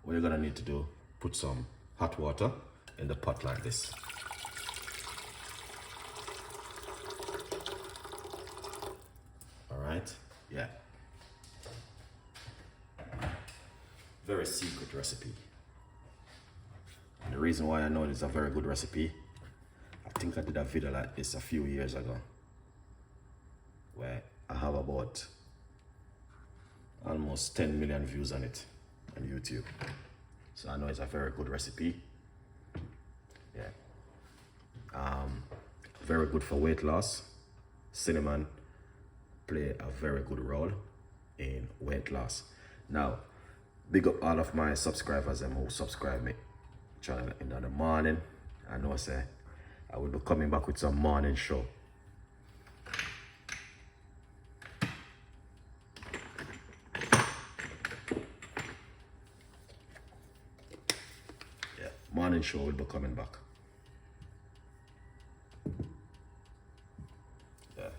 what you're gonna need to do, put some hot water in the pot like this. All right, yeah. Very secret recipe. And the reason why I know it's a very good recipe, I think I did a video like this a few years ago, where I have about almost 10 million views on it on YouTube. So I know it's a very good recipe. Yeah. Very good for weight loss. Cinnamon play a very good role in weight loss. Now, big up all of my subscribers and who subscribe me channel in the morning. I know I will be coming back with some morning show. Yeah, morning show will be coming back. Yeah.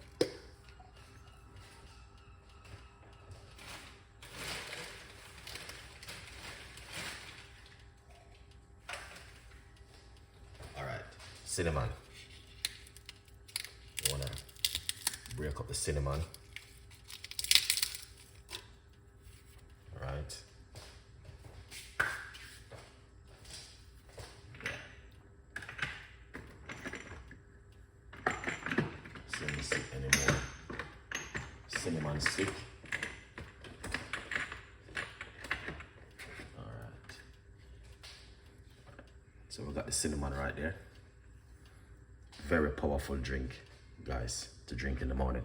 All right, cinnamon. You wanna break up the cinnamon. All right. Let me see any more cinnamon stick. All right. So we got the cinnamon right there. Very powerful drink, guys, to drink in the morning.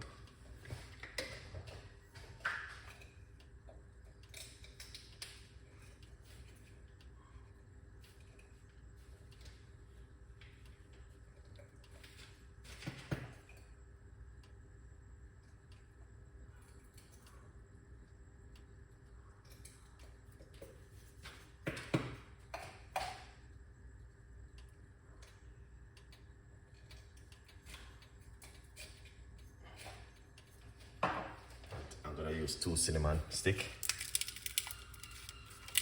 I'm gonna use 2 cinnamon stick.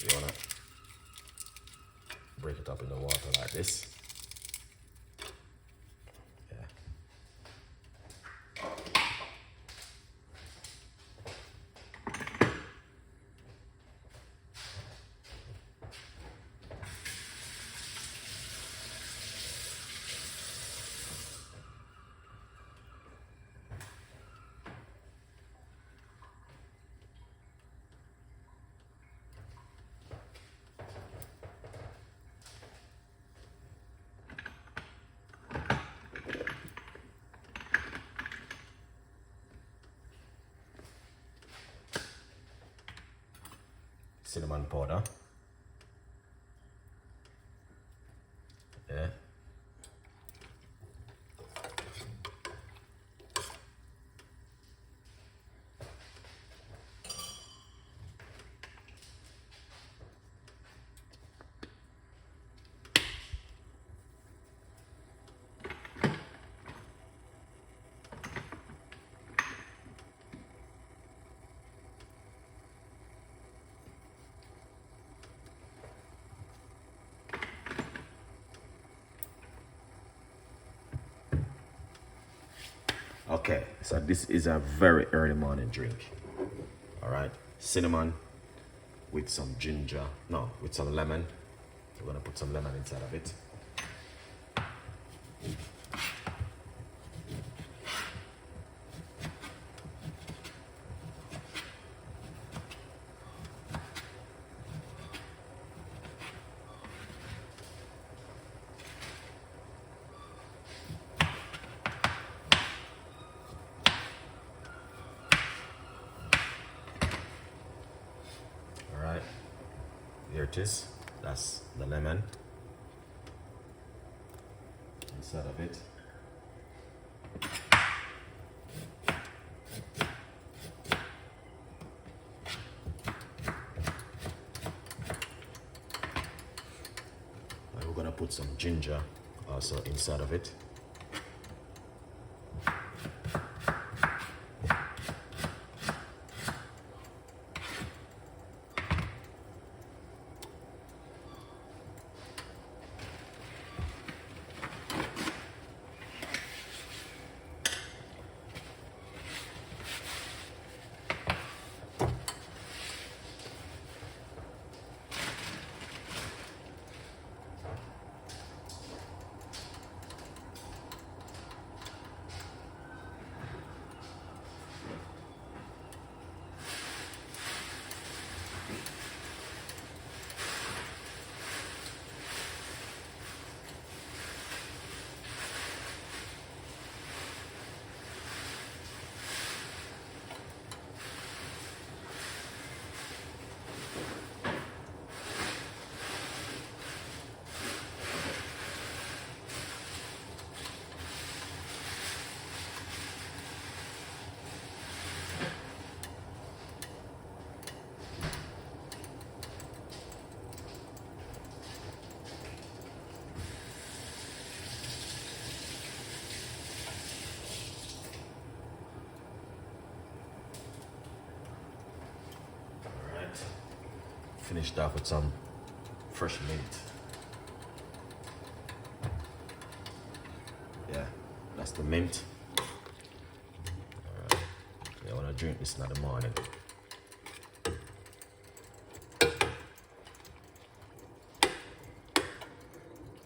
You wanna break it up in the water like this. Yeah. Cinnamon powder. Yeah. Okay, so this is a very early morning drink. All right, cinnamon with some ginger, no, with some lemon. We're gonna put some lemon inside of it. Here it is. That's the lemon inside of it. And we're gonna put some ginger also inside of it. finished off with some fresh mint. Yeah, that's the mint. Alright, I want to drink this in the morning.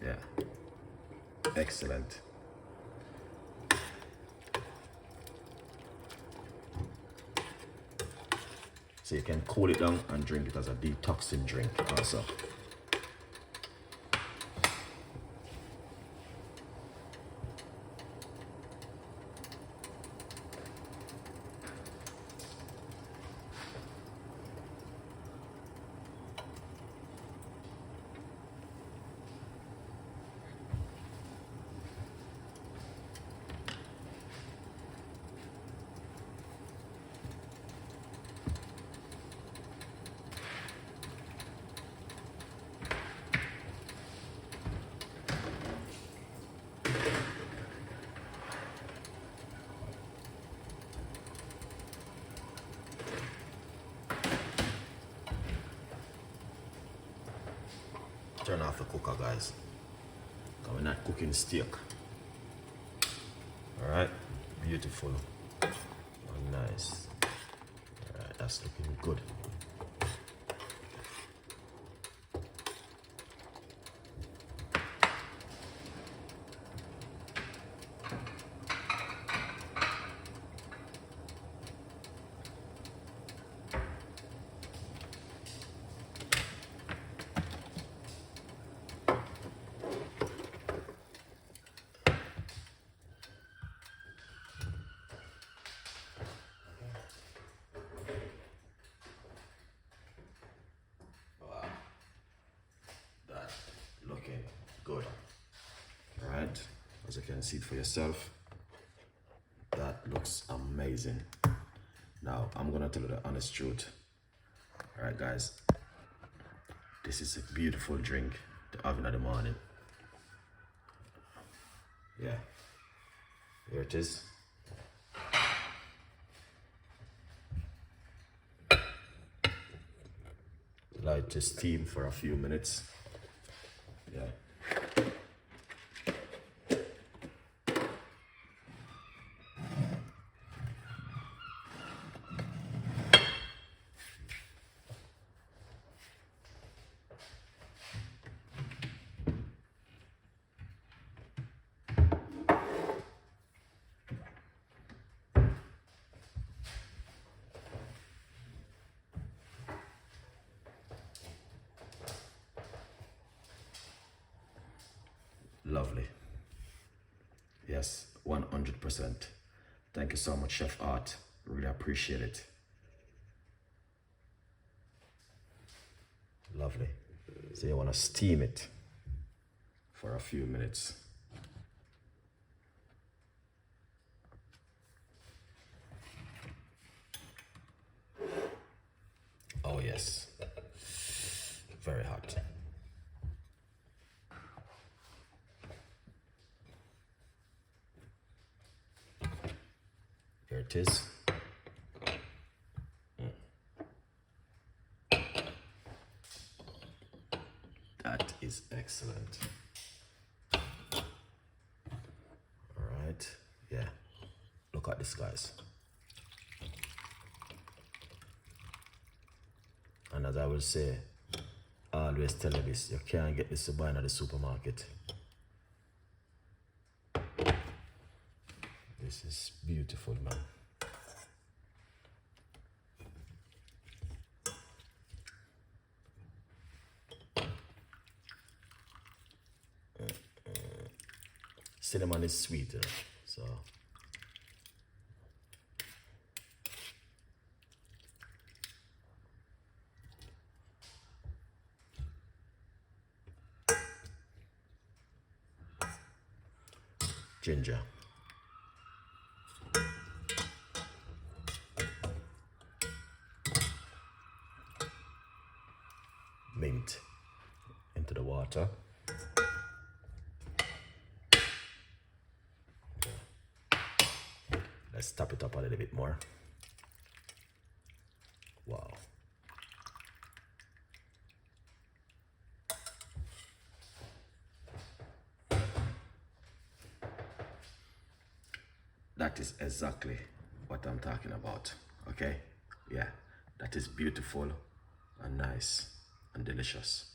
Yeah, excellent. So you can cool it down and drink it as a detoxing drink also. Turn off the cooker, guys. We're not cooking steak. Alright, beautiful. Oh, nice. Alright, that's looking good. Good. Alright, as you can see it for yourself, that looks amazing. Now, I'm gonna tell you the honest truth. Alright guys, this is a beautiful drink to have in the morning. Yeah, here it is. Allow it to steam for a few minutes. Yeah. Lovely. Yes, 100%. Thank you so much, Chef Art. Really appreciate it. Lovely. So you want to steam it for a few minutes. Oh yes, very hot. Here it is. That is excellent. All right, yeah, look at this, guys. And as I will say, I always tell you this, you can't get this to buy in the supermarket. This is beautiful, man. Cinnamon is sweet, you know, so. Ginger. Mint into the water. Let's tap it up a little bit more. Wow. that is exactly what I'm talking about. Okay, yeah, that is beautiful and nice and delicious.